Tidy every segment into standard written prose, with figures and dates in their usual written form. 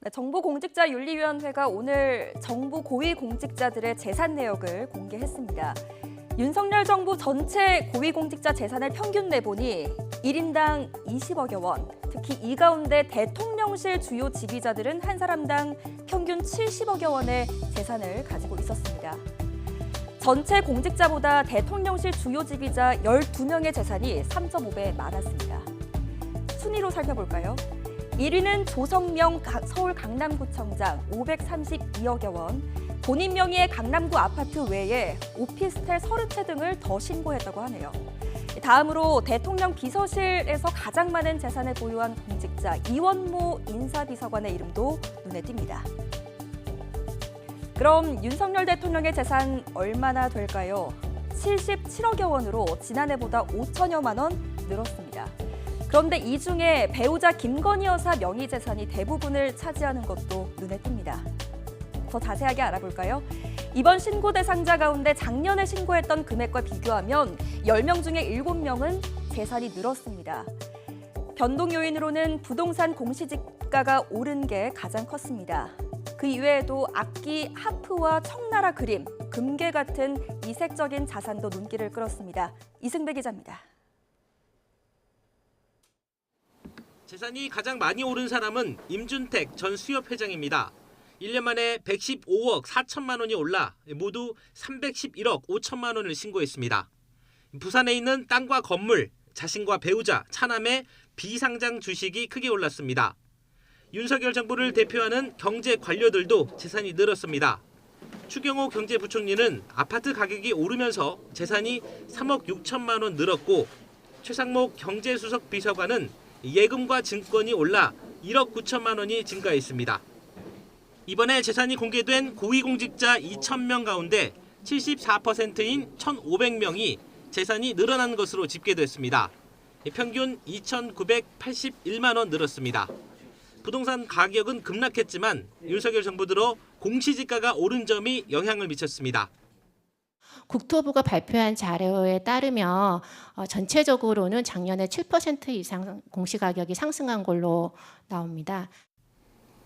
네, 정보공직자윤리위원회가 오늘 정부 고위공직자들의 재산 내역을 공개했습니다. 윤석열 정부 전체 고위공직자 재산을 평균 내보니 1인당 20억여 원, 특히 이 가운데 대통령실 주요 지휘자들은 한 사람당 평균 70억여 원의 재산을 가지고 있었습니다. 전체 공직자보다 대통령실 주요 지휘자 12명의 재산이 3.5배 많았습니다. 순위로 살펴볼까요? 1위는 조성명 서울 강남구청장 532억여 원, 본인 명의의 강남구 아파트 외에 오피스텔 30채 등을 더 신고했다고 하네요. 다음으로 대통령 비서실에서 가장 많은 재산을 보유한 공직자 이원모 인사비서관의 이름도 눈에 띕니다. 그럼 윤석열 대통령의 재산 얼마나 될까요? 77억여 원으로 지난해보다 5천여만 원 늘었습니다. 그런데 이 중에 배우자 김건희 여사 명의 재산이 대부분을 차지하는 것도 눈에 띕니다. 더 자세하게 알아볼까요? 이번 신고 대상자 가운데 작년에 신고했던 금액과 비교하면 10명 중에 7명은 재산이 늘었습니다. 변동 요인으로는 부동산 공시지가가 오른 게 가장 컸습니다. 그 이외에도 악기, 하프와 청나라 그림, 금괴 같은 이색적인 자산도 눈길을 끌었습니다. 이승배 기자입니다. 재산이 가장 많이 오른 사람은 임준택 전 수협회장입니다. 1년 만에 115억 4천만 원이 올라 모두 311억 5천만 원을 신고했습니다. 부산에 있는 땅과 건물, 자신과 배우자, 차남의 비상장 주식이 크게 올랐습니다. 윤석열 정부를 대표하는 경제 관료들도 재산이 늘었습니다. 추경호 경제부총리는 아파트 가격이 오르면서 재산이 3억 6천만 원 늘었고, 최상목 경제수석 비서관은 예금과 증권이 올라 1억 9천만 원이 증가했습니다. 이번에 재산이 공개된 고위공직자 2,000명 가운데 74%인 1,500명이 재산이 늘어난 것으로 집계됐습니다. 평균 2,981만 원 늘었습니다. 부동산 가격은 급락했지만 윤석열 정부 들어 공시지가가 오른 점이 영향을 미쳤습니다. 국토부가 발표한 자료에 따르면 전체적으로는 작년에 7% 이상 공시가격이 상승한 걸로 나옵니다.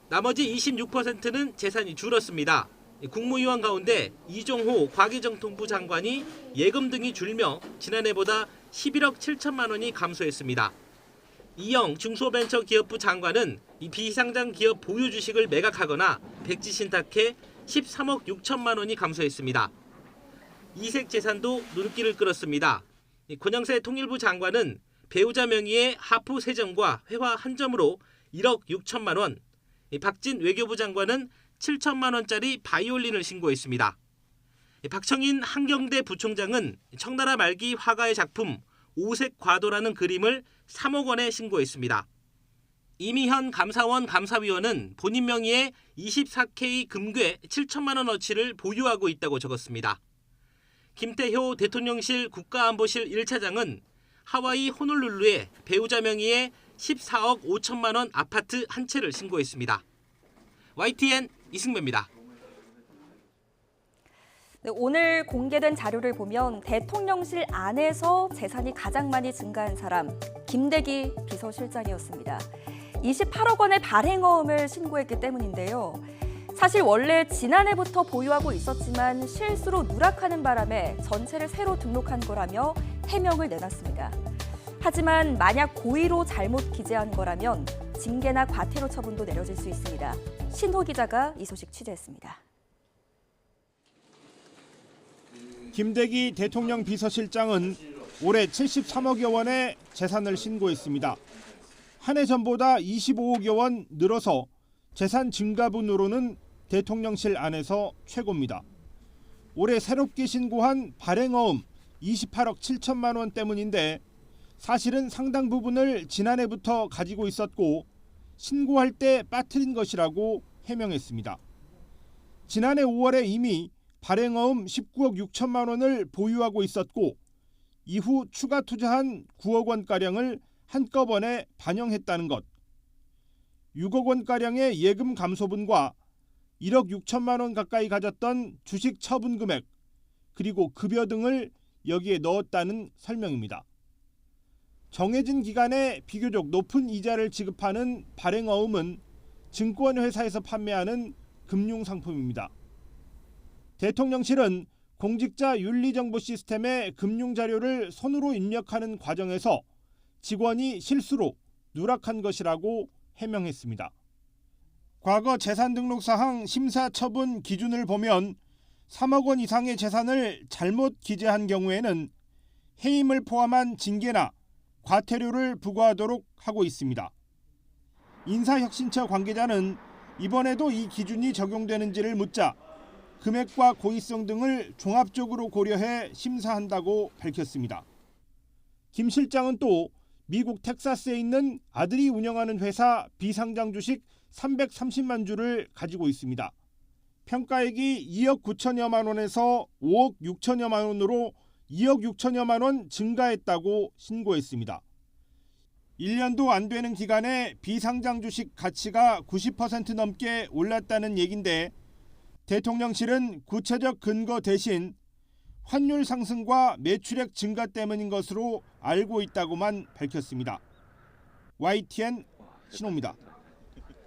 나머지 26%는 재산이 줄었습니다. 국무위원 가운데 이종호 과기정통부 장관이 예금 등이 줄며 지난해보다 11억 7천만 원이 감소했습니다. 이영 중소벤처기업부 장관은 이 비상장 기업 보유 주식을 매각하거나 백지 신탁해 13억 6천만 원이 감소했습니다. 이색 재산도 눈길을 끌었습니다. 권영세 통일부 장관은 배우자 명의의 하프 3점과 회화 1점으로 1억 6천만 원, 박진 외교부 장관은 7천만 원짜리 바이올린을 신고했습니다. 박청인 한경대 부총장은 청나라 말기 화가의 작품 오색 과도라는 그림을 3억 원에 신고했습니다. 이미현 감사원 감사위원은 본인 명의의 24K 금괴 7천만 원어치를 보유하고 있다고 적었습니다. 김태효 대통령실 국가안보실 1차장은 하와이 호놀룰루에 배우자 명의의 14억 5천만 원 아파트 한 채를 신고했습니다. YTN 이승배입니다. 네, 오늘 공개된 자료를 보면 대통령실 안에서 재산이 가장 많이 증가한 사람, 김대기 비서실장이었습니다. 28억 원의 발행어음을 신고했기 때문인데요. 사실 원래 지난해부터 보유하고 있었지만 실수로 누락하는 바람에 전체를 새로 등록한 거라며 해명을 내놨습니다. 하지만 만약 고의로 잘못 기재한 거라면 징계나 과태료 처분도 내려질 수 있습니다. 신호 기자가 이 소식 취재했습니다. 김대기 대통령 비서실장은 올해 73억여 원의 재산을 신고했습니다. 한 해 전보다 25억여 원 늘어서 재산 증가분으로는 대통령실 안에서 최고입니다. 올해 새롭게 신고한 발행어음 28억 7천만 원 때문인데 사실은 상당 부분을 지난해부터 가지고 있었고 신고할 때 빠뜨린 것이라고 해명했습니다. 지난해 5월에 이미 발행어음 19억 6천만 원을 보유하고 있었고 이후 추가 투자한 9억 원가량을 한꺼번에 반영했다는 것. 6억 원가량의 예금 감소분과 1억 6천만 원 가까이 가졌던 주식 처분 금액, 그리고 급여 등을 여기에 넣었다는 설명입니다. 정해진 기간에 비교적 높은 이자를 지급하는 발행어음은 증권회사에서 판매하는 금융상품입니다. 대통령실은 공직자 윤리정보 시스템에 금융자료를 손으로 입력하는 과정에서 직원이 실수로 누락한 것이라고 해명했습니다. 과거 재산등록사항 심사처분 기준을 보면 3억 원 이상의 재산을 잘못 기재한 경우에는 해임을 포함한 징계나 과태료를 부과하도록 하고 있습니다. 인사혁신처 관계자는 이번에도 이 기준이 적용되는지를 묻자 금액과 고의성 등을 종합적으로 고려해 심사한다고 밝혔습니다. 김 실장은 또 미국 텍사스에 있는 아들이 운영하는 회사 비상장 주식 330만 주를 가지고 있습니다. 평가액이 2억 9천여만 원에서 5억 6천여만 원으로 2억 6천여만 원 증가했다고 신고했습니다. 1년도 안 되는 기간에 비상장 주식 가치가 90% 넘게 올랐다는 얘긴데 대통령실은 구체적 근거 대신 환율 상승과 매출액 증가 때문인 것으로 알고 있다고만 밝혔습니다. YTN 신호입니다.